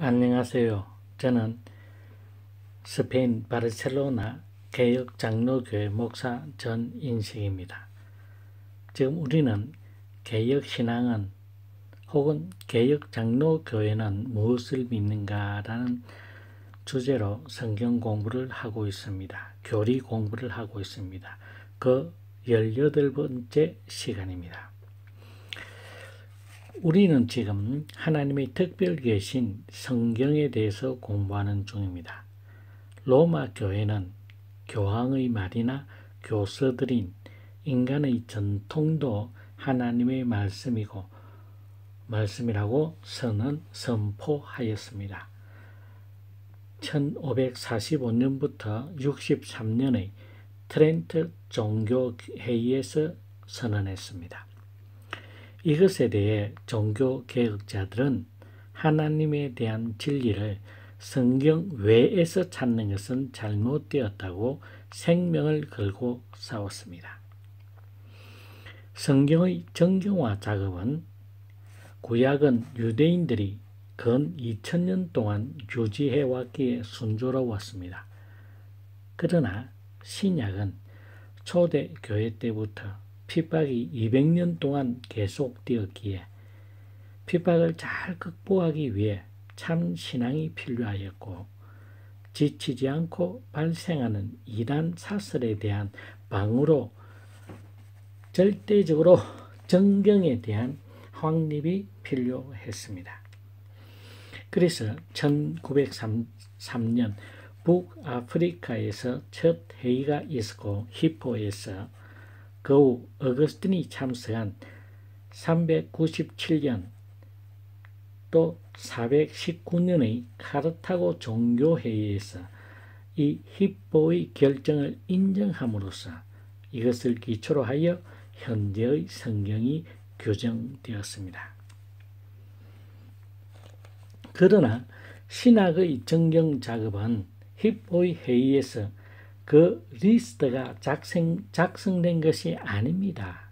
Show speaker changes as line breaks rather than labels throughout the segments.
안녕하세요. 저는 스페인 바르셀로나 개혁장로교회 목사 전인식입니다. 지금 우리는 개혁신앙은 혹은 개혁장로교회는 무엇을 믿는가라는 주제로 성경 공부를 하고 있습니다. 교리 공부를 하고 있습니다. 그 18번째 시간입니다. 우리는 지금 하나님의 특별 계신 성경에 대해서 공부하는 중입니다. 로마 교회는 교황의 말이나 교서들인 인간의 전통도 하나님의 말씀이라고 선포하였습니다. 1545년부터 63년의 트렌트 종교회의에서 선언했습니다. 이것에 대해 종교개혁자들은 하나님에 대한 진리를 성경 외에서 찾는 것은 잘못되었다고 생명을 걸고 싸웠습니다. 성경의 정경화 작업은 구약은 유대인들이 근 2000년 동안 유지해왔기에 순조로웠습니다. 그러나 신약은 초대 교회 때부터 핍박이 200년 동안 계속되었기에 핍박을 잘 극복하기 위해 참 신앙이 필요하였고 지치지 않고 발생하는 이단 사설에 대한 방어로 절대적으로 정경에 대한 확립이 필요했습니다. 그래서 1903년 북아프리카에서 첫 회의가 있었고 히포에서 그 후 어거스틴이 참석한 397년 또 419년의 카르타고 종교회의에서 이 히포의 결정을 인정함으로써 이것을 기초로 하여 현재의 성경이 규정되었습니다. 그러나 신학의 정경 작업은 히포의 회의에서 그 리스트가 작성된 것이 아닙니다.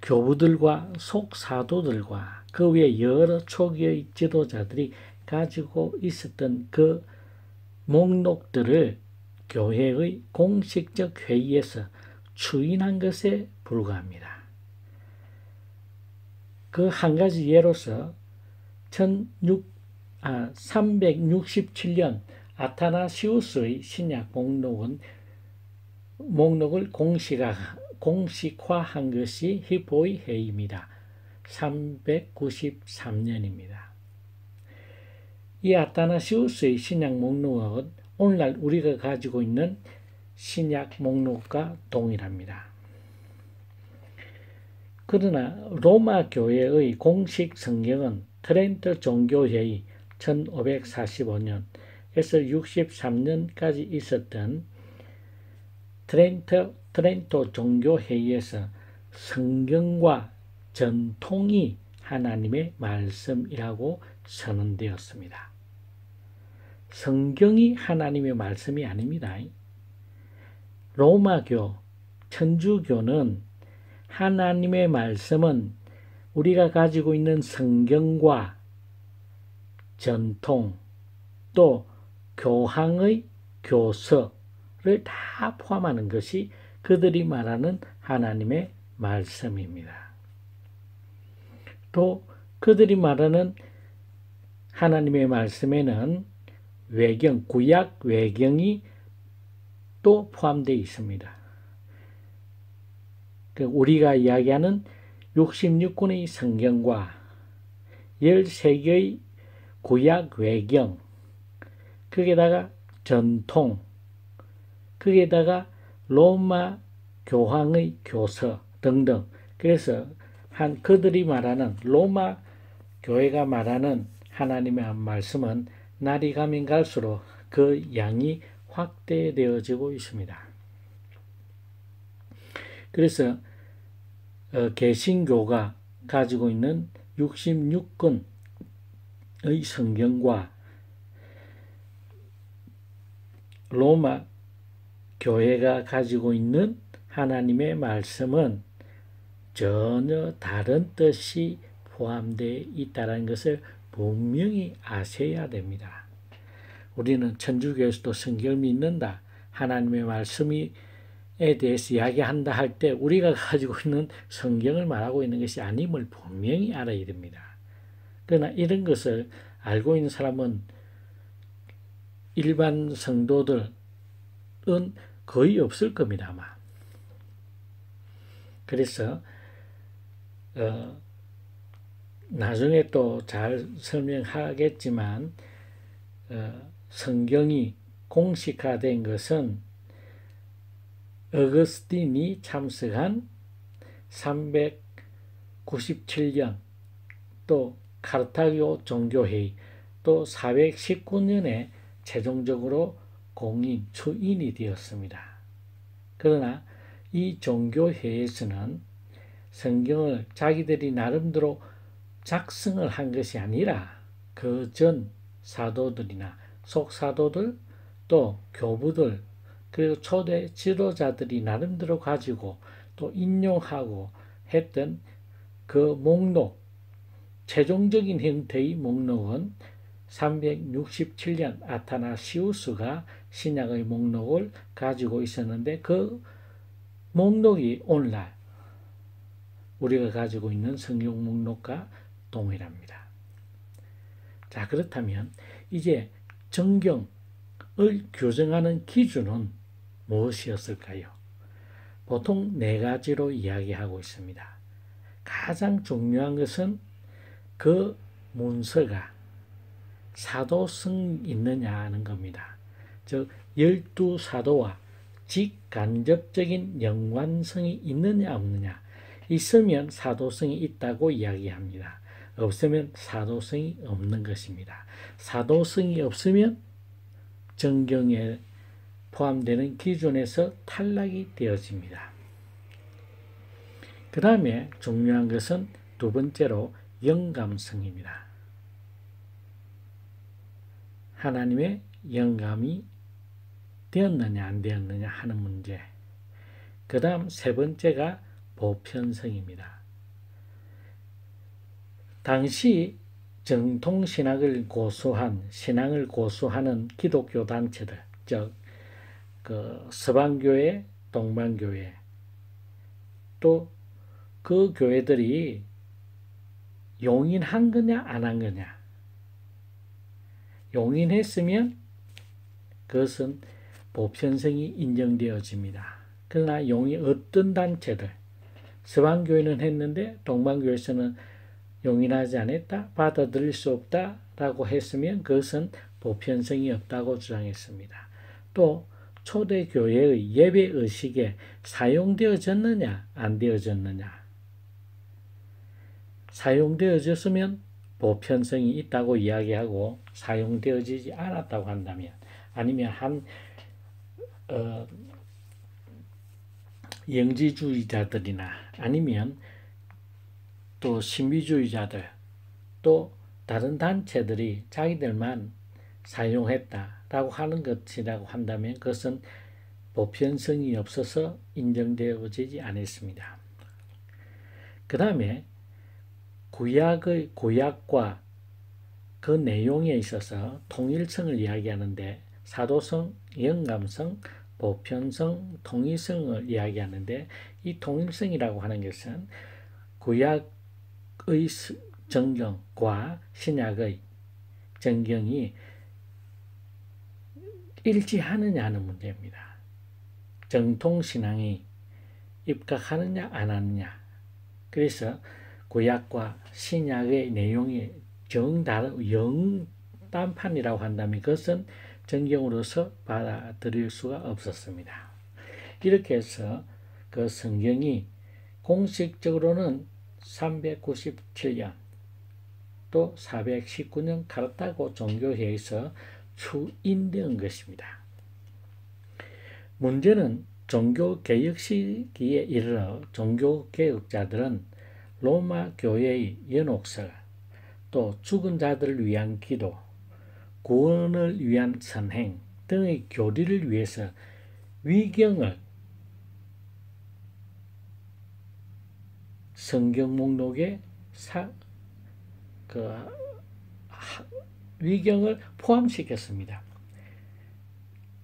교부들과 속사도들과 그 외 여러 초기의 지도자들이 가지고 있었던 그 목록들을 교회의 공식적 회의에서 추인한 것에 불과합니다. 그 한 가지 예로서 367년 아타나시우스의 신약 목록을 공식화한 것이 히포의 회의입니다. 393년입니다. 이 아타나시우스의 신약 목록은 오늘날 우리가 가지고 있는 신약 목록과 동일합니다. 그러나 로마 교회의 공식 성경은 트렌트 종교회의 1545년에서 63년까지 있었던 트렌토 종교회의에서 성경과 전통이 하나님의 말씀이라고 선언되었습니다. 성경이 하나님의 말씀이 아닙니다. 로마교, 천주교는 하나님의 말씀은 우리가 가지고 있는 성경과 전통 또 교황의 교서를 다 포함하는 것이 그들이 말하는 하나님의 말씀입니다. 또 그들이 말하는 하나님의 말씀에는 구약 외경이 또 포함되어 있습니다. 우리가 이야기하는 66권의 성경과 13개의 구약 외경, 거기에다가 전통, 거기에다가 로마 교황의 교서 등등. 그래서 그들이 말하는 로마 교회가 말하는 하나님의 말씀은 날이 가면 갈수록 그 양이 확대되어지고 있습니다. 그래서 개신교가 가지고 있는 66권의 성경과 로마 교회가 가지고 있는 하나님의 말씀은 전혀 다른 뜻이 포함되어 있다는 것을 분명히 아셔야 됩니다. 우리는 천주교에서도 성경을 믿는다, 하나님의 말씀에 대해서 이야기한다 할 때 우리가 가지고 있는 성경을 말하고 있는 것이 아님을 분명히 알아야 됩니다. 그러나 이런 것을 알고 있는 사람은 일반 성도들은 거의 없을 겁니다, 아마. 그래서 나중에 또 잘 설명하겠지만 성경이 공식화된 것은 어거스틴이 참석한 397년, 또 카르타고 종교회의, 또 419년에 최종적으로 공인, 추인이 되었습니다. 그러나 이 종교회에서는 성경을 자기들이 나름대로 작성을 한 것이 아니라 그 전 사도들이나 속사도들, 또 교부들, 그리고 초대 지도자들이 나름대로 가지고 또 인용하고 했던 그 목록, 최종적인 형태의 목록은 367년 아타나시우스가 신약의 목록을 가지고 있었는데 그 목록이 오늘날 우리가 가지고 있는 성경 목록과 동일합니다. 자, 그렇다면 이제 정경을 규정하는 기준은 무엇이었을까요? 보통 네 가지로 이야기하고 있습니다. 가장 중요한 것은 그 문서가 사도성 있느냐 하는 겁니다. 즉 12사도와 직간접적인 연관성이 있느냐 없느냐. 있으면 사도성이 있다고 이야기합니다. 없으면 사도성이 없는 것입니다. 사도성이 없으면 정경에 포함되는 기준에서 탈락이 되어집니다. 그 다음에 중요한 것은 두 번째로 영감성입니다. 하나님의 영감이 되었느냐 안 되었느냐 하는 문제. 그 다음 세 번째가 보편성입니다. 당시 정통신학을 고수한, 신앙을 고수하는 기독교 단체들, 즉 서방교회, 동방교회, 또 그 교회들이 용인한 거냐 안 한 거냐. 용인했으면 그것은 보편성이 인정되어집니다. 그러나 어떤 단체들, 서방교회는 했는데 동방교회에서는 용인하지 않았다, 받아들일 수 없다라고 했으면 그것은 보편성이 없다고 주장했습니다. 또 초대교회의 예배의식에 사용되어졌느냐 안 되어졌느냐. 사용되어졌으면 보편성이 있다고 이야기하고 사용되어지지 않았다고 한다면, 아니면 영지주의자들이나 아니면 또 신비주의자들, 또 다른 단체들이 자기들만 사용했다라고 하는 것이라고 한다면 그것은 보편성이 없어서 인정되어지지 않았습니다. 그 다음에 구약과 그 내용에 있어서 통일성을 이야기하는데 사도성, 영감성, 보편성, 통일성을 이야기하는데 이 통일성이라고 하는 것은 구약의 정경과 신약의 정경이 일치하느냐 하는 문제입니다. 정통신앙이 입각하느냐 안 하느냐. 그래서 구약과 신약의 내용이 영딴판이라고 한다면 그것은 정경으로서 받아들일 수가 없었습니다. 이렇게 해서 그 성경이 공식적으로는 397년 또 419년 카르타고 종교회에서 추인된 것입니다. 문제는 종교개혁 시기에 이르러 종교개혁자들은 로마 교회의 연옥설, 또 죽은 자들을 위한 기도, 구원을 위한 선행 등의 교리를 위해서 위경을 성경 목록에 그 위경을 포함시켰습니다.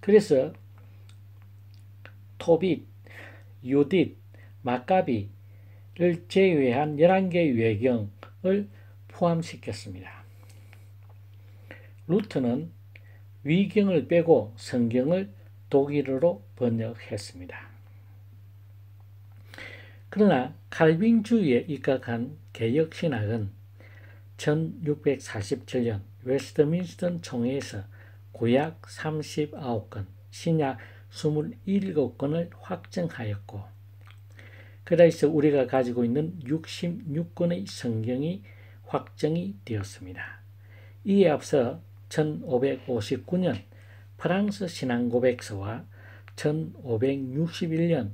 그래서 토빗, 유딧, 마카비를 제외한 11개의 외경을 포함시켰습니다. 루터는 위경을 빼고 성경을 독일어로 번역했습니다. 그러나 칼빈주의에 입각한 개혁신학은 1647년 웨스트민스터 총회에서 구약 39건, 신약 27건을 확정하였고, 그래서 우리가 가지고 있는 66권의 성경이 확정이 되었습니다. 이에 앞서 1559년 프랑스 신앙고백서와 1561년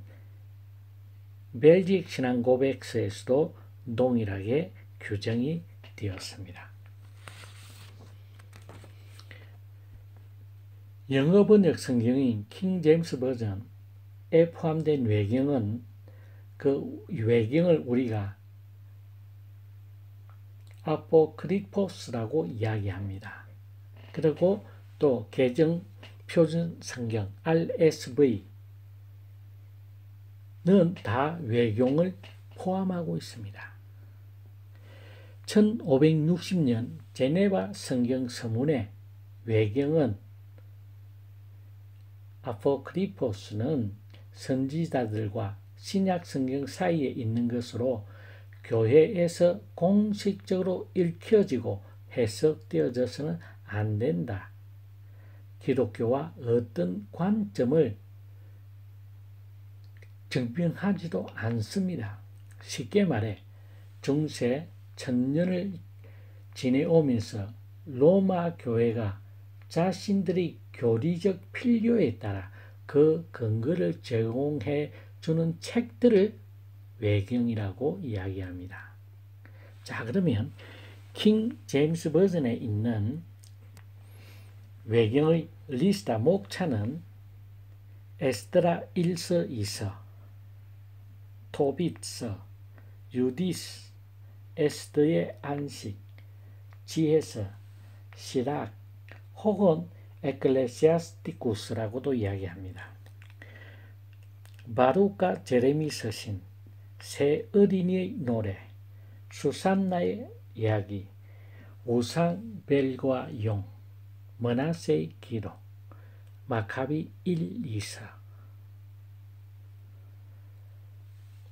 벨기에 신앙고백서에서도 동일하게 규정이 되었습니다. 영어 번역 성경인 킹 제임스 버전에 포함된 외경은 그 외경을 우리가 아포크리포스라고 이야기합니다. 그리고 또 개정 표준 성경 RSV는 다 외경을 포함하고 있습니다. 1560년 제네바 성경 서문의 외경은 아포크리포스는 선지자들과 신약 성경 사이에 있는 것으로 교회에서 공식적으로 읽혀지고 해석되어져서는 안 된다. 기독교와 어떤 관점을 증명하지도 않습니다. 쉽게 말해 중세 1000년을 지내오면서 로마 교회가 자신들의 교리적 필요에 따라 그 근거를 제공해 주는 책들을 외경이라고 이야기합니다. 자, 그러면 킹 제임스 버전에 있는 외경의 리스타 목차는 에스드라 1서 2서, 토빗서, 유디스, 에스더의 안식, 지혜서, 시락 혹은 에클레시아스티쿠스라고도 이야기합니다. 바룩과 제레미 서신, 새 어린이의 노래, 수산나의 이야기, 우상벨과 용, 머나세의 기록, 마카비 1, 2서.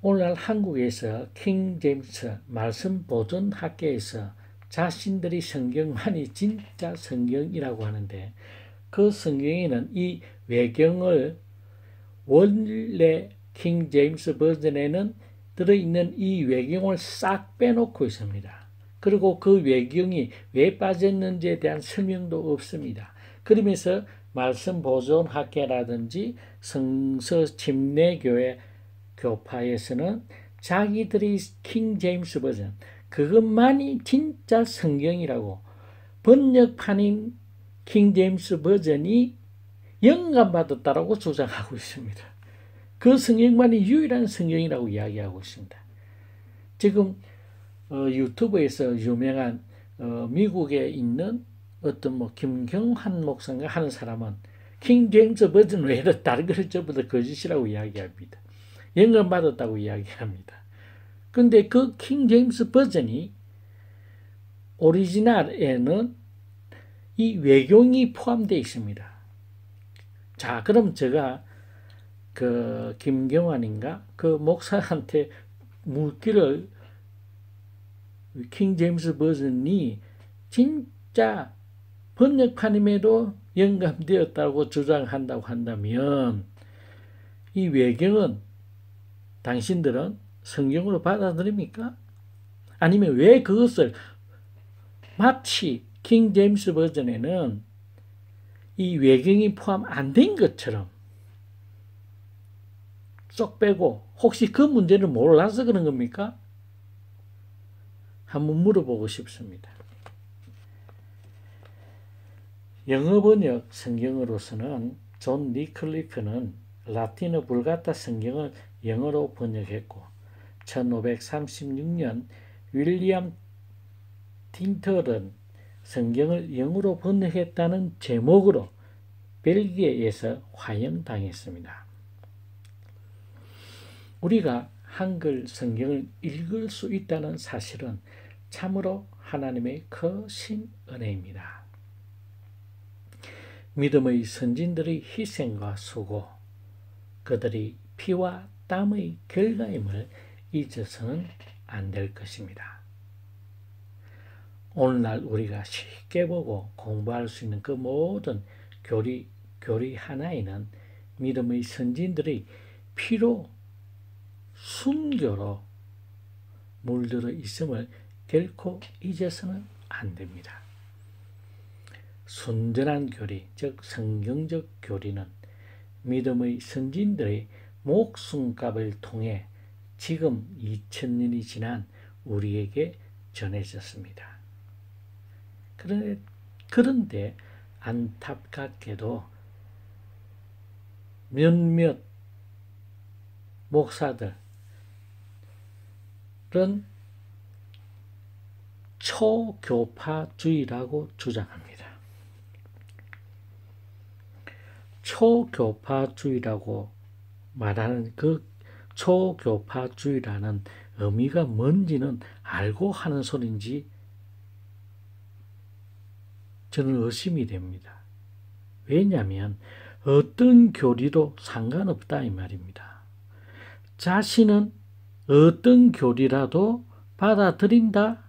오늘날 한국에서 킹 제임스 말씀 보존 학계에서 자신들이 성경만이 진짜 성경이라고 하는데, 그 성경에는 이 외경을 원래 킹 제임스 버전에는 들어있는 이 외경을 싹 빼놓고 있습니다. 그리고 그 외경이 왜 빠졌는지에 대한 설명도 없습니다. 그러면서 말씀 보존 학계라든지 성서 침례교회 교파에서는 자기들이 킹 제임스 버전, 그것만이 진짜 성경이라고, 번역판인 킹 제임스 버전이 영감받았다라고 주장하고 있습니다. 그 성경만이 유일한 성경이라고 이야기하고 있습니다. 지금 유튜브에서 유명한 미국에 있는 어떤 김경환 목사인가 하는 사람은 킹 제임스 버전 외에도 다른 것을 전부 다 거짓이라고 이야기합니다. 영감받았다고 이야기합니다. 근데 그 킹 제임스 버전이 오리지널에는 이 외경이 포함되어 있습니다. 자, 그럼 제가 그 김경환인가 그 목사한테 묻기를, 킹 제임스 버전이 진짜 번역판임에도 영감되었다고 주장한다고 한다면 이 외경은 당신들은 성경으로 받아들입니까? 아니면 왜 그것을 마치 킹 제임스 버전에는 이 외경이 포함 안 된 것처럼 쏙 빼고 혹시 그 문제를 몰라서 그런 겁니까? 한번 물어보고 싶습니다. 영어 번역 성경으로서는 존 리클리프는 라틴어 불가타 성경을 영어로 번역했고 1536년 윌리엄 틴털은 성경을 영어로 번역했다는 제목으로 벨기에에서 화형당했습니다. 우리가 한글 성경을 읽을 수 있다는 사실은 참으로 하나님의 크신 은혜입니다. 믿음의 선진들의 희생과 수고, 그들이 피와 땀의 결과임을 잊어서는 안 될 것입니다. 오늘날 우리가 쉽게 보고 공부할 수 있는 그 모든 교리 하나에는 믿음의 선진들의 피로 순교로 물들어 있음을 결코 잊어서는 안 됩니다. 순전한 교리, 즉 성경적 교리는 믿음의 선진들의 목숨값을 통해 지금 2000년이 지난 우리에게 전해졌습니다. 그런데 안타깝게도 몇몇 목사들은 초교파주의라고 주장합니다. 초교파주의라고 말하는 그 초교파주의라는 의미가 뭔지는 알고 하는 소리인지 저는 의심이 됩니다. 왜냐하면 어떤 교리도 상관없다 이 말입니다. 자신은 어떤 교리라도 받아들인다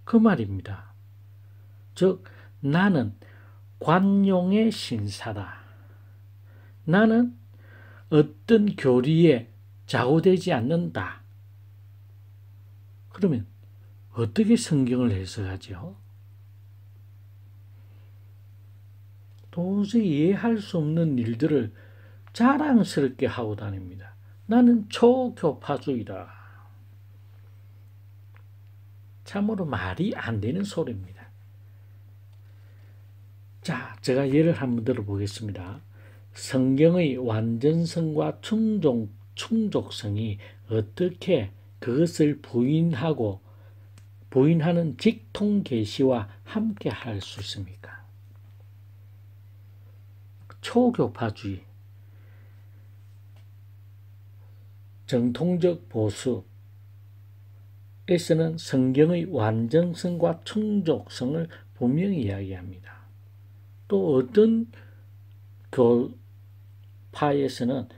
그 말입니다. 즉 나는 관용의 신사다. 나는 어떤 교리에 좌우되지 않는다. 그러면 어떻게 성경을 해석하죠? 도저히 이해할 수 없는 일들을 자랑스럽게 하고 다닙니다. 나는 초교파주의다. 참으로 말이 안 되는 소리입니다. 자, 제가 예를 한번 들어보겠습니다. 성경의 완전성과 충족성이 어떻게 그것을 부인하는 직통 계시와 함께 할 수 있습니까? 초교파주의, 정통적 보수에서는 성경의 완전성과 충족성을 분명히 이야기합니다. 또 어떤 교파에서는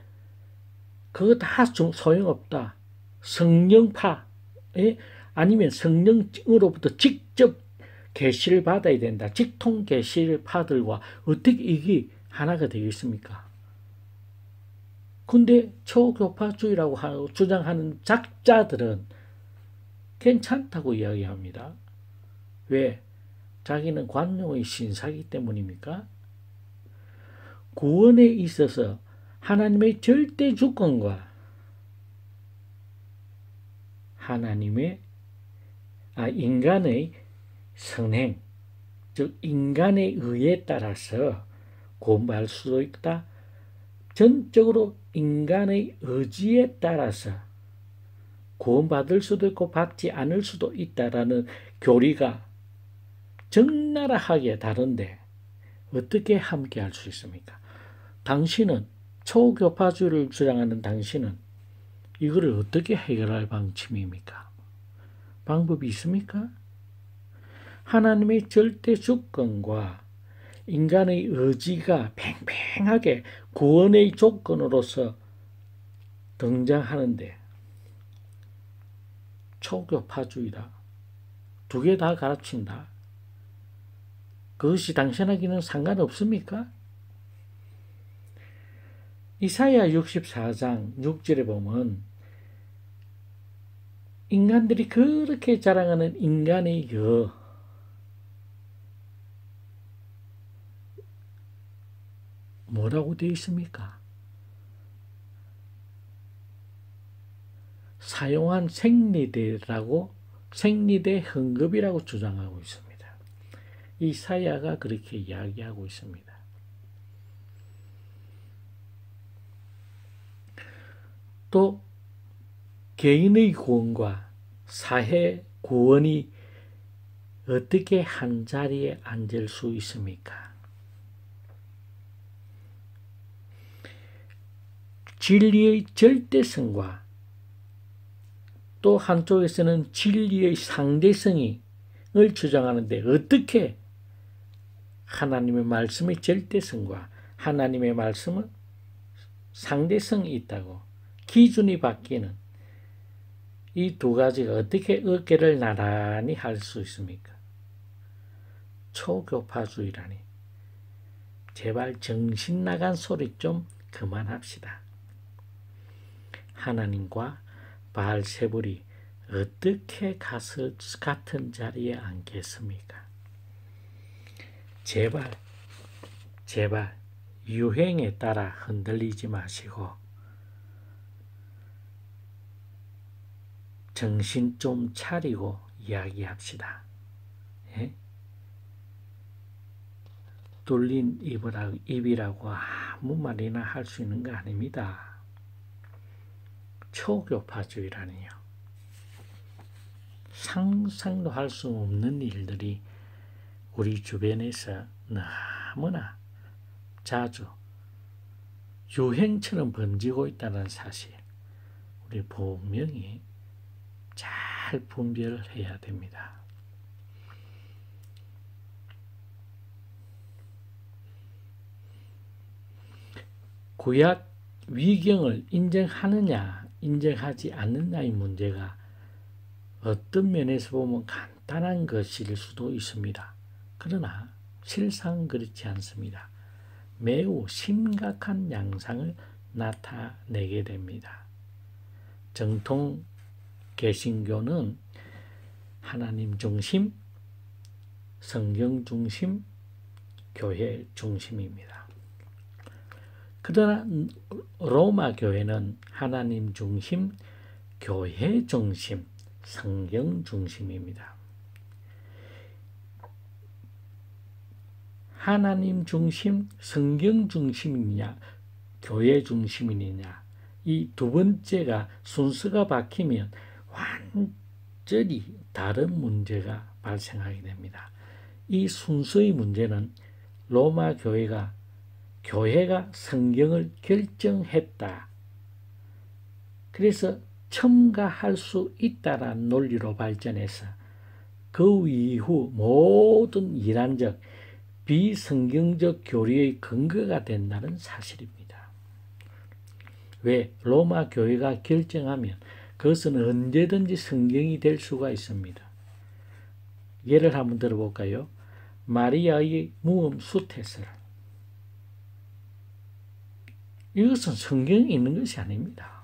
그거 다 소용없다. 성령파에 아니면 성령으로부터 직접 계시를 받아야 된다. 직통 계시파들과 어떻게 이게 하나가 되겠습니까? 근데 초교파주의라고 주장하는 작자들은 괜찮다고 이야기합니다. 왜? 자기는 관용의 신사이기 때문입니까? 구원에 있어서 하나님의 절대 주권과 인간의 선행, 즉 인간의 의에 따라서 구원받을 수도 있다. 전적으로 인간의 의지에 따라서 구원받을 수도 있고 받지 않을 수도 있다라는 교리가 적나라하게 다른데 어떻게 함께 할 수 있습니까? 당신은 초교파주의를 주장하는 당신은 이거를 어떻게 해결할 방침입니까? 방법이 있습니까? 하나님의 절대 주권과 인간의 의지가 팽팽하게 구원의 조건으로서 등장하는데 초교파주의다. 두 개 다 가르친다. 그것이 당신에게는 상관없습니까? 이사야 64장 6절에 보면 인간들이 그렇게 자랑하는 인간의 뭐라고 되어 있습니까? 사용한 생리대 헌금이라고 주장하고 있습니다. 이사야가 그렇게 이야기하고 있습니다. 또 개인의 구원과 사회 구원이 어떻게 한 자리에 앉을 수 있습니까? 진리의 절대성과 또 한쪽에서는 진리의 상대성을 주장하는데 어떻게 하나님의 말씀의 절대성과 하나님의 말씀은 상대성이 있다고 기준이 바뀌는 이 두 가지가 어떻게 어깨를 나란히 할 수 있습니까? 초교파주의라니. 제발 정신 나간 소리 좀 그만합시다. 하나님과 바알세불이 어떻게 가서 같은 자리에 앉겠습니까? 제발 유행에 따라 흔들리지 마시고 정신 좀 차리고 이야기합시다. 예? 뚫린 입이라고 아무 말이나 할 수 있는 거 아닙니다. 초교파주의라니요. 상상도 할 수 없는 일들이 우리 주변에서 너무나 자주 유행처럼 번지고 있다는 사실, 우리 분명히 잘 분별해야 됩니다. 구약 위경을 인정하느냐 인정하지 않느냐의 문제가 어떤 면에서 보면 간단한 것일 수도 있습니다. 그러나 실상 그렇지 않습니다. 매우 심각한 양상을 나타내게 됩니다. 정통 개신교는 하나님 중심, 성경 중심, 교회 중심입니다. 그러나 로마 교회는 하나님 중심, 교회 중심, 성경 중심입니다. 하나님 중심, 성경 중심이냐, 교회 중심이냐, 이 두 번째가 순서가 바뀌면 완전히 다른 문제가 발생하게 됩니다. 이 순서의 문제는 로마 교회가 성경을 결정했다. 그래서 첨가할 수 있다라는 논리로 발전해서 그 이후 모든 이단적 비성경적 교리의 근거가 된다는 사실입니다. 왜? 로마 교회가 결정하면 그것은 언제든지 성경이 될 수가 있습니다. 예를 한번 들어볼까요? 마리아의 무음 수태설. 이것은 성경에 있는 것이 아닙니다.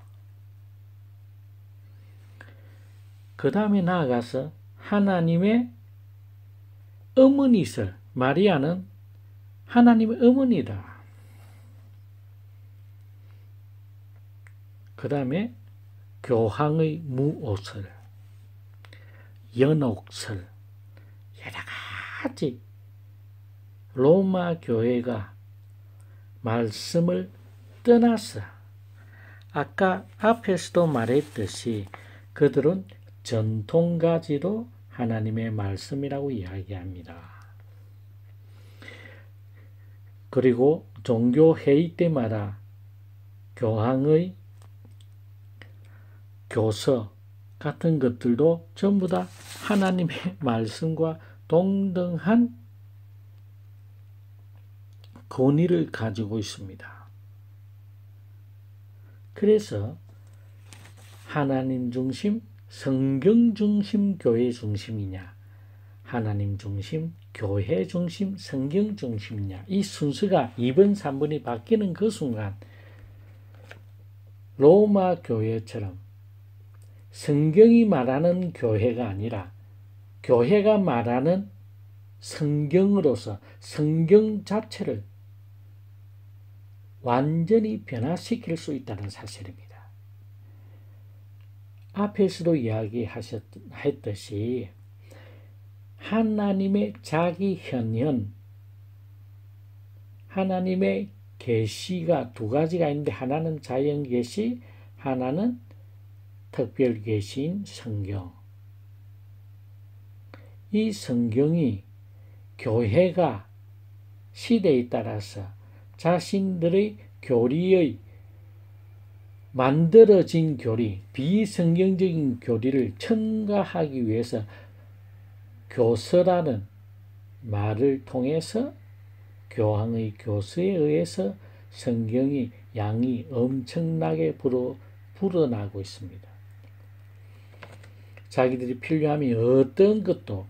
그 다음에 나아가서 하나님의 어머니설. 마리아는 하나님의 어머니다. 그 다음에 교황의 무오설, 연옥설, 여러 가지 로마 교회가 말씀을 떠나서 아까 앞에서도 말했듯이 그들은 전통가지로 하나님의 말씀이라고 이야기합니다. 그리고 종교회의 때마다 교황의 교서 같은 것들도 전부 다 하나님의 말씀과 동등한 권위를 가지고 있습니다. 그래서 하나님 중심, 성경 중심, 교회 중심이냐, 하나님 중심, 교회 중심, 성경 중심이냐, 이 순서가 2번, 3번이 바뀌는 그 순간 로마 교회처럼 성경이 말하는 교회가 아니라 교회가 말하는 성경으로서 성경 자체를 완전히 변화시킬 수 있다는 사실입니다. 앞에서도 이야기했듯이 하나님의 자기 현현, 하나님의 계시가 두 가지가 있는데 하나는 자연 계시, 하나는 특별 계시인 성경. 이 성경이 교회가 시대에 따라서 자신들의 교리의 만들어진 교리, 비성경적인 교리를 첨가하기 위해서 교서라는 말을 통해서 교황의 교서에 의해서 성경이 양이 엄청나게 불어나고 있습니다. 자기들이 필요하면 어떤 것도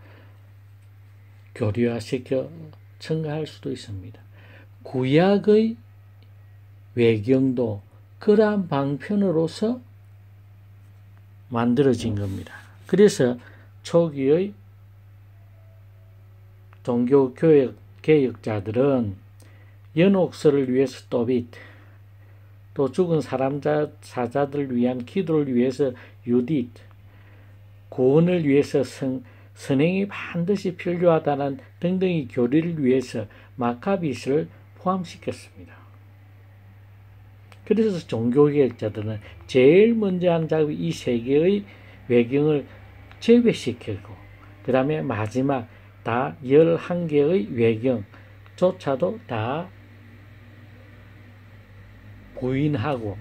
교리화시켜 첨가할 수도 있습니다. 구약의 외경도 그러한 방편으로서 만들어진 겁니다. 그래서 초기의 종교개혁자들은 연옥서를 위해서 또빗, 또 죽은 사자들을 위한 기도를 위해서 유딧, 구원을 위해서 선행이 반드시 필요하다는 등등의 교리를 위해서 마카비스를 포함시켰습니다. 그래서 종교개혁자들은 제일 먼저 한 작업이 이 세 개의 외경을 제외시키고 그 다음에 마지막 다 11개의 외경조차도 다 부인하고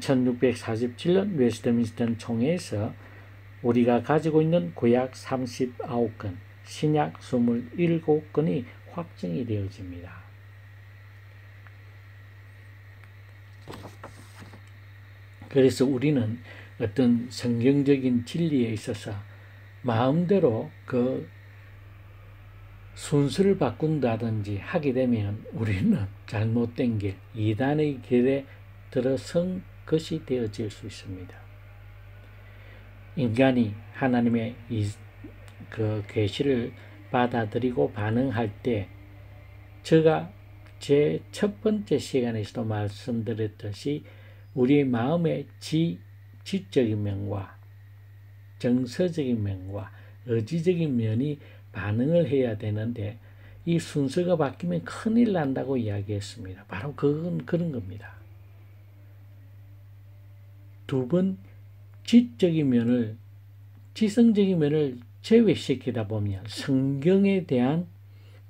1647년 웨스트민스터 총회에서 우리가 가지고 있는 구약 39권, 신약 27권이 확정이 되어집니다. 그래서 우리는 어떤 성경적인 진리에 있어서 마음대로 그 순서를 바꾼다든지 하게 되면 우리는 잘못된 길, 이단의 길에 들어선 것이 되어질 수 있습니다. 인간이 하나님의 그 계시를 받아들이고 반응할 때 제가 제 첫 번째 시간에서도 말씀드렸듯이 우리의 마음의 지적인 면과 정서적인 면과 의지적인 면이 반응을 해야 되는데 이 순서가 바뀌면 큰일 난다고 이야기했습니다. 바로 그건 그런 겁니다. 두 번 지성적인 면을 제외시키다 보면 성경에 대한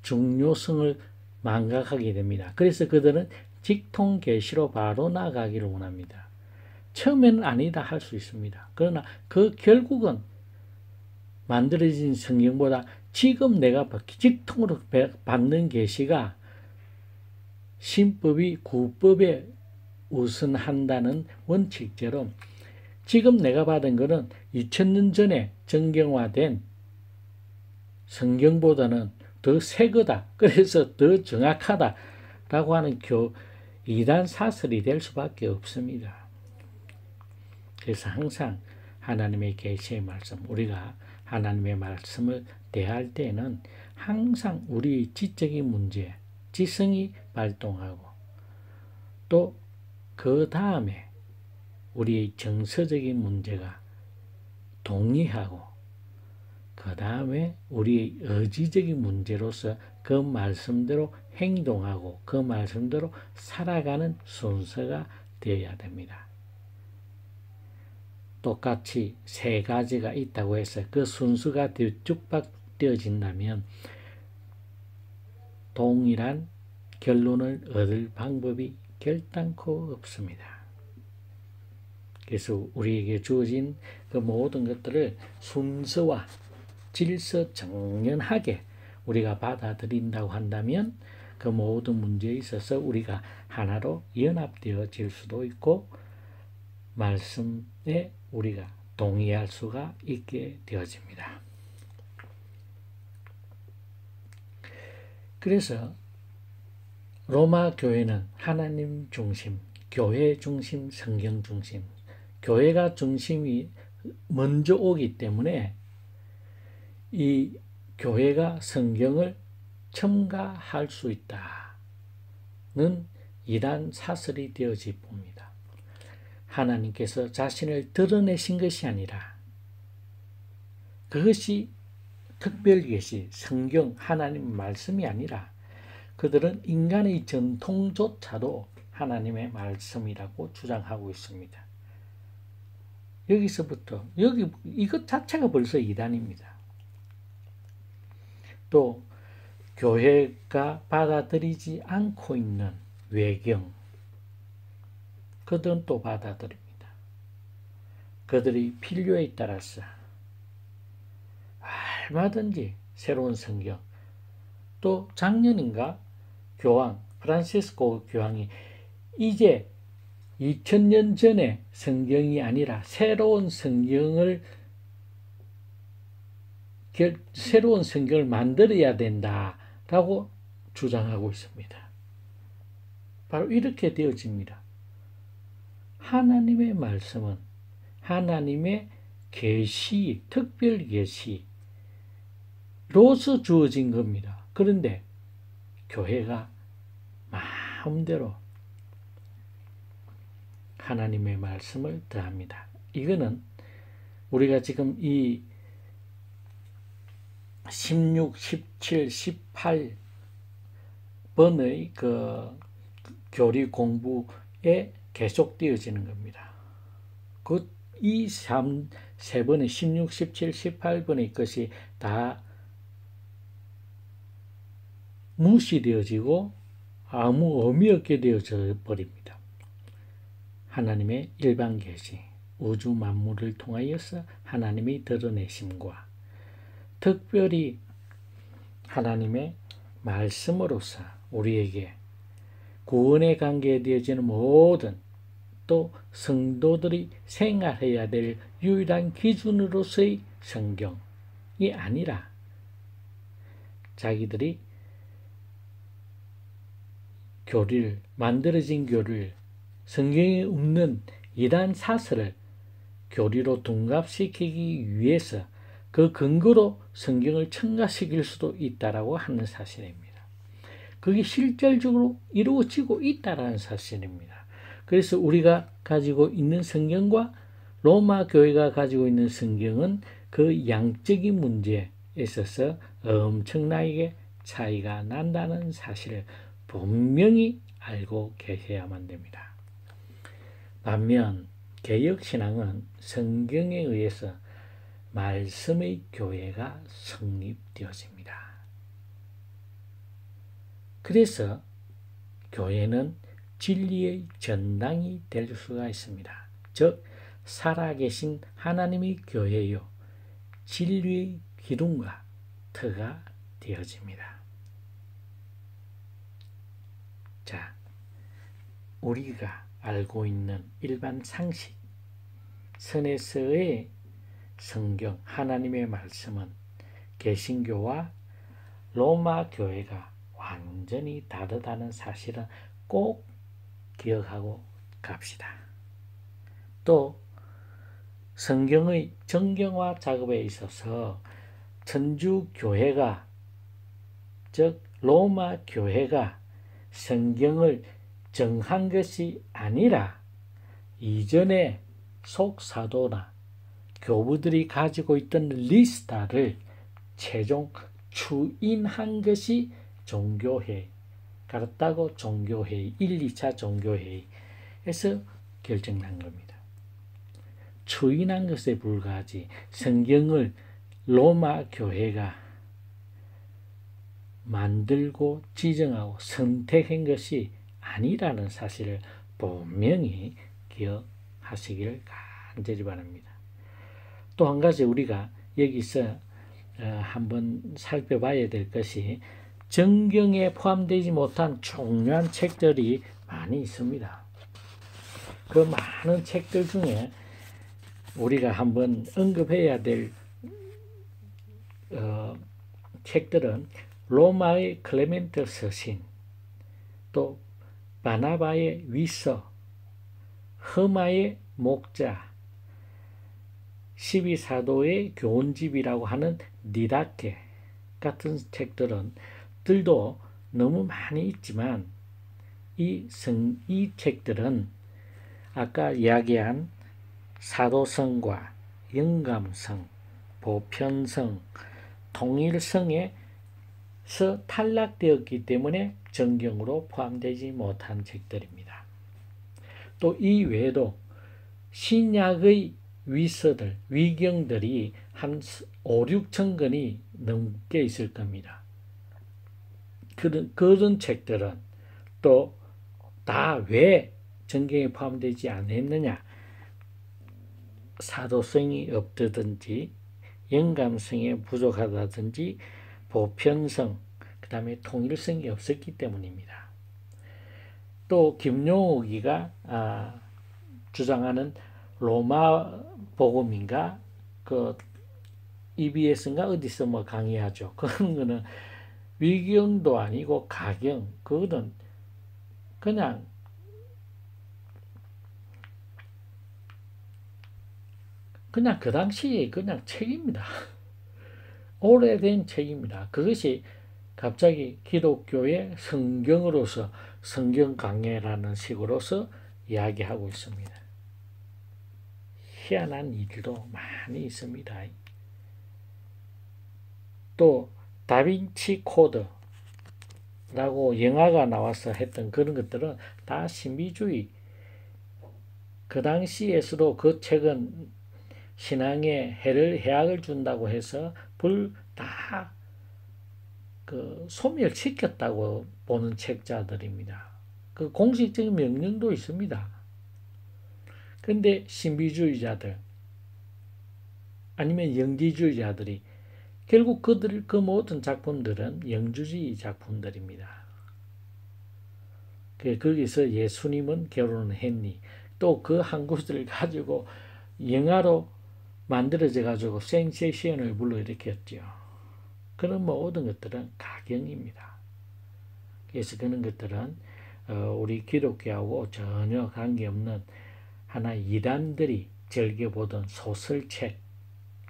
중요성을 망각하게 됩니다. 그래서 그들은 직통 계시로 바로 나가기를 원합니다. 처음에는 아니다 할 수 있습니다. 그러나 그 결국은 만들어진 성경보다 지금 내가 직통으로 받는 계시가 신법이 구법에 우선한다는 원칙대로 지금 내가 받은 것은 2000년 전에 정경화된 성경보다는 더 새 거다. 그래서 더 정확하다라고 하는 이단 사설이 될 수밖에 없습니다. 그래서 항상 하나님의 계시의 말씀, 우리가 하나님의 말씀을 대할 때는 항상 우리의 지적인 문제, 지성이 발동하고 또 그 다음에 우리의 정서적인 문제가 동의하고 그 다음에 우리의 의지적인 문제로서 그 말씀대로 행동하고 그 말씀대로 살아가는 순서가 되어야 됩니다. 똑같이 세 가지가 있다고 해서 그 순서가 뒤죽박되어진다면 동일한 결론을 얻을 방법이 결단코 없습니다. 그래서 우리에게 주어진 그 모든 것들을 순서와 질서 정연하게 우리가 받아들인다고 한다면 그 모든 문제에 있어서 우리가 하나로 연합되어질 수도 있고 말씀에 우리가 동의할 수가 있게 되어집니다. 그래서 로마 교회는 하나님 중심, 교회 중심, 성경 중심, 교회가 중심이 먼저 오기 때문에 이 교회가 성경을 첨가할 수 있다는 이단 사설이 되어질 봅니다. 하나님께서 자신을 드러내신 것이 아니라 그것이 특별계시, 성경, 하나님 말씀이 아니라 그들은 인간의 전통조차도 하나님의 말씀이라고 주장하고 있습니다. 여기서부터 여기 이것 자체가 벌써 이단입니다. 또 교회가 받아들이지 않고 있는 외경, 그들은 또 받아들입니다. 그들이 필요에 따라서 얼마든지 새로운 성경, 또 작년인가 교황 프란시스코 교황이 이제 2000년 전에 성경이 아니라 새로운 성경을 만들어야 된다라고 주장하고 있습니다. 바로 이렇게 되어집니다. 하나님의 말씀은 하나님의 계시, 특별 계시로서 주어진 겁니다. 그런데 교회가 마음대로 하나님의 말씀을 더합니다. 이거는 우리가 지금 이 16, 17, 18번의 그 교리 공부에 계속되어지는 겁니다. 이 세 번의 16, 17, 18번의 것이 다 무시되어지고 아무 의미 없게 되어져 버립니다. 하나님의 일반 계시, 우주 만물을 통하여서 하나님이 드러내심과 특별히 하나님의 말씀으로서 우리에게 구원의 관계에 되어지는 모든, 또 성도들이 생활해야 될 유일한 기준으로서의 성경이 아니라 자기들이 만들어진 교리를, 성경에 없는 이단 사설을 교리로 둔갑시키기 위해서 그 근거로 성경을 첨가시킬 수도 있다라고 하는 사실입니다. 그게 실질적으로 이루어지고 있다라는 사실입니다. 그래서 우리가 가지고 있는 성경과 로마 교회가 가지고 있는 성경은 그 양적인 문제에 있어서 엄청나게 차이가 난다는 사실을 분명히 알고 계셔야만 됩니다. 반면 개혁신앙은 성경에 의해서 말씀의 교회가 성립되어집니다. 그래서 교회는 진리의 전당이 될 수가 있습니다. 즉 살아계신 하나님의 교회요 진리의 기둥과 터가 되어집니다. 자, 우리가 알고 있는 일반 상식, 선에서의 성경, 하나님의 말씀은 개신교와 로마 교회가 완전히 다르다는 사실은 꼭 기억하고 갑시다. 또 성경의 정경화 작업에 있어서 천주교회가, 즉 로마 교회가 성경을 정한 것이 아니라 이전에 속사도나 교부들이 가지고 있던 리스타를 최종 추인한 것이 종교회의, 가르타고 종교회의, 1, 2차 종교회의에서 결정난 겁니다. 추인한 것에 불과하지 성경을 로마 교회가 만들고 지정하고 선택한 것이 아니라는 사실을 분명히 기억하시기를 간절히 바랍니다. 또 한 가지 우리가 여기서 한번 살펴봐야 될 것이 정경에 포함되지 못한 중요한 책들이 많이 있습니다. 그 많은 책들 중에 우리가 한번 언급해야 될 책들은 로마의 클레멘트 서신, 또 바나바의 위서, 흑마의 목자, 12사도의 교훈집이라고 하는 디다케 같은 책들도 너무 많이 있지만 이 책들은 아까 이야기한 사도성과 영감성, 보편성, 통일성에서 탈락되었기 때문에 정경으로 포함되지 못한 책들입니다. 또 이 외에도 신약의 위서들, 위경들이 한 5, 6천 권이 넘게 있을 겁니다. 그런 책들은 또 다 왜 전경에 포함되지 않았느냐? 사도성이 없다든지 영감성이 부족하다든지 보편성, 그 다음에 통일성이 없었기 때문입니다. 또 김용옥이가 주장하는 로마 복음인가 그 EBS인가 어디서 뭐 강의하죠. 그런 거는 위경도 아니고 가경, 그거는 그냥 그 당시에 그냥 책입니다. 오래된 책입니다. 그것이 갑자기 기독교의 성경으로서 성경 강해라는 식으로서 이야기하고 있습니다. 희한한 일도 많이 있습니다. 또 다빈치 코드라고 영화가 나와서 했던 그런 것들은 다 신비주의. 그 당시에서도 그 책은 신앙에 해악을 준다고 해서 다 소멸시켰다고 보는 책자들입니다. 그 공식적인 명령도 있습니다. 근데 신비주의자들 아니면 영지주의자들이 결국 그 모든 작품들은 영주주의 작품들입니다. 거기서 예수님은 결혼을 했니? 또 그 한 구절을 가지고 영화로 만들어져 가지고 센세이션을 불러일으켰죠. 그런 모든 것들은 가경입니다. 그래서 그런 것들은 우리 기독교하고 전혀 관계없는 하나의 이단들이 즐겨보던 소설책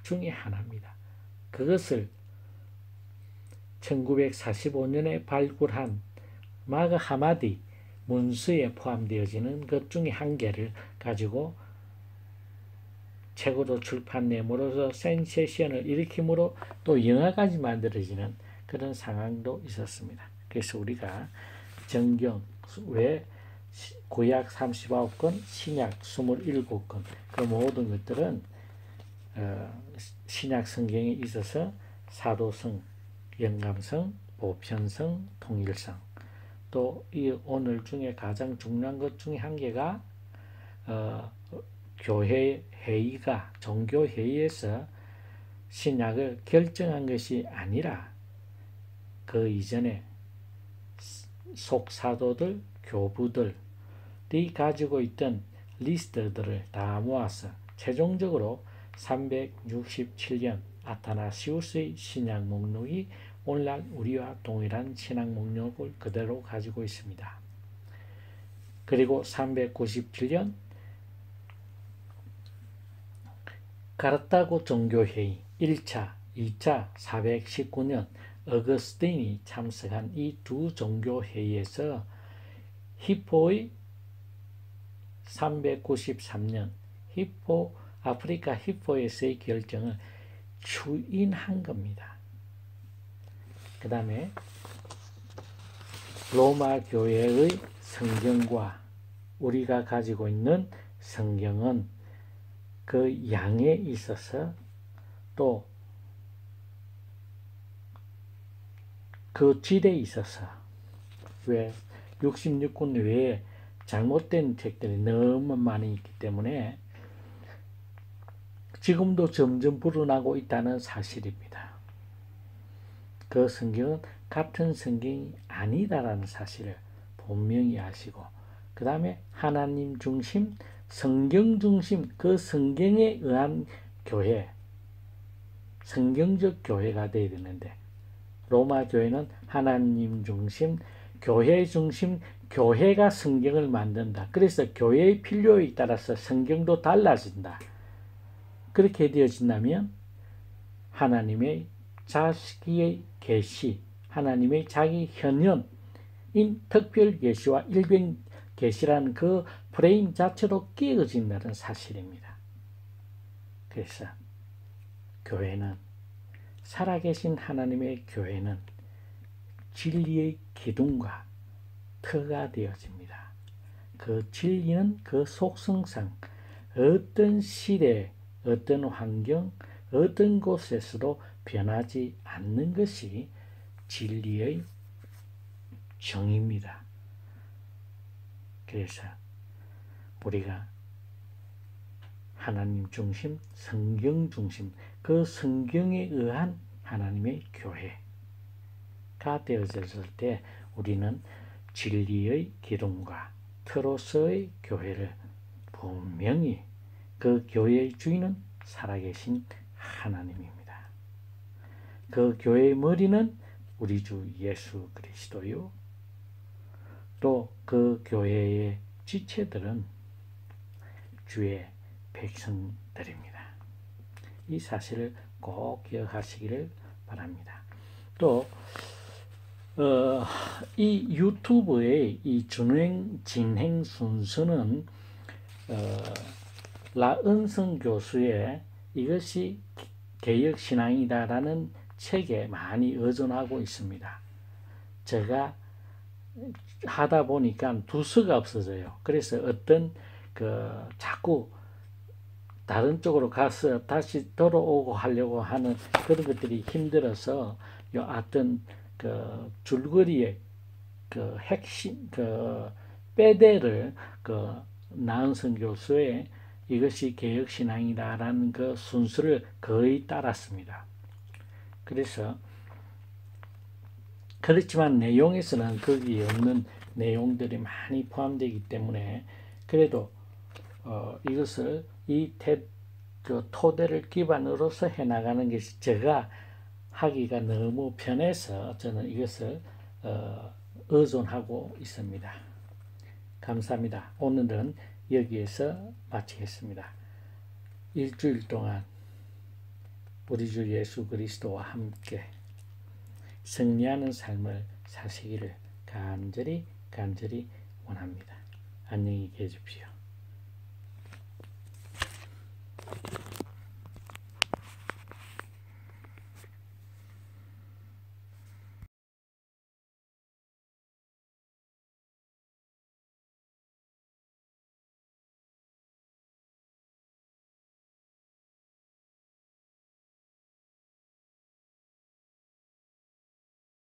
중에 하나입니다. 그것을 1945년에 발굴한 마그 하마디 문서에 포함되어지는 것 중에 한 개를 가지고 책으로 출판됨으로써 센세이션을 일으킴으로 또 영화까지 만들어지는 그런 상황도 있었습니다. 그래서 우리가 정경 외 구약 39권, 신약 27권 그 모든 것들은 신약 성경에 있어서 사도성, 영감성, 보편성, 통일성 또 이 오늘 중에 가장 중요한 것 중에 한 개가 교회 회의가 종교 회의에서 신약을 결정한 것이 아니라 그 이전에 속사도들, 교부들이 가지고 있던 리스트들을 다 모아서 최종적으로 367년 아타나시우스의 신약 목록이 오늘날 우리와 동일한 신약 목록을 그대로 가지고 있습니다. 그리고 397년 가르타고 종교회의 1차, 2차 419년 어거스틴이 참석한 이 두 종교회의에서 히포의 393년 아프리카 히포에서의 결정을 추인한 겁니다. 그 다음에 로마 교회의 성경과 우리가 가지고 있는 성경은 그 양에 있어서 또 그 질에 있어서 왜 66권 외에 잘못된 책들이 너무 많이 있기 때문에 지금도 점점 불어나고 있다는 사실입니다. 그 성경은 같은 성경이 아니다라는 사실을 분명히 아시고 그 다음에 하나님 중심, 성경 중심 그 성경에 의한 교회, 성경적 교회가 되어야 되는데 로마 교회는 하나님 중심, 교회 중심, 교회가 성경을 만든다. 그래서 교회의 필요에 따라서 성경도 달라진다. 그렇게 되어진다면 하나님의 자기의 계시, 하나님의 자기 현현인 특별 계시와 일변 계시라는 그 프레임 자체로 깨어진다는 사실입니다. 그래서 교회는 살아계신 하나님의 교회는 진리의 기둥과 터가 되어집니다. 그 진리는 그 속성상 어떤 시대에 어떤 환경, 어떤 곳에서도 변하지 않는 것이 진리의 정의입니다. 그래서 우리가 하나님 중심, 성경 중심, 그 성경에 의한 하나님의 교회가 되어졌을 때 우리는 진리의 기둥과 트로스의 교회를 분명히 그 교회의 주인은 살아계신 하나님입니다. 그 교회의 머리는 우리 주 예수 그리스도요. 또 그 교회의 지체들은 주의 백성들입니다. 이 사실을 꼭 기억하시기를 바랍니다. 또 이 유튜브의 이 진행 순서는 라은성 교수의 이것이 개혁신앙이다라는 책에 많이 의존하고 있습니다. 제가 하다 보니까 두서가 없어져요. 그래서 어떤 자꾸 다른 쪽으로 가서 다시 돌아오고 하려고 하는 그런 것들이 힘들어서 어떤 줄거리의 핵심 빼대를 나은성 교수의 이것이 개혁신앙이다라는 그 순서를 거의 따랐습니다. 그래서 그렇지만 내용에서는 거기에 없는 내용들이 많이 포함되기 때문에 그래도 이것을 이 토대를 기반으로서 해나가는 것이 제가 하기가 너무 편해서 저는 이것을 의존하고 있습니다. 감사합니다. 오늘은 여기에서 마치겠습니다. 일주일 동안 우리 주 예수 그리스도와 함께 승리하는 삶을 사시기를 간절히 원합니다. 안녕히 계십시오.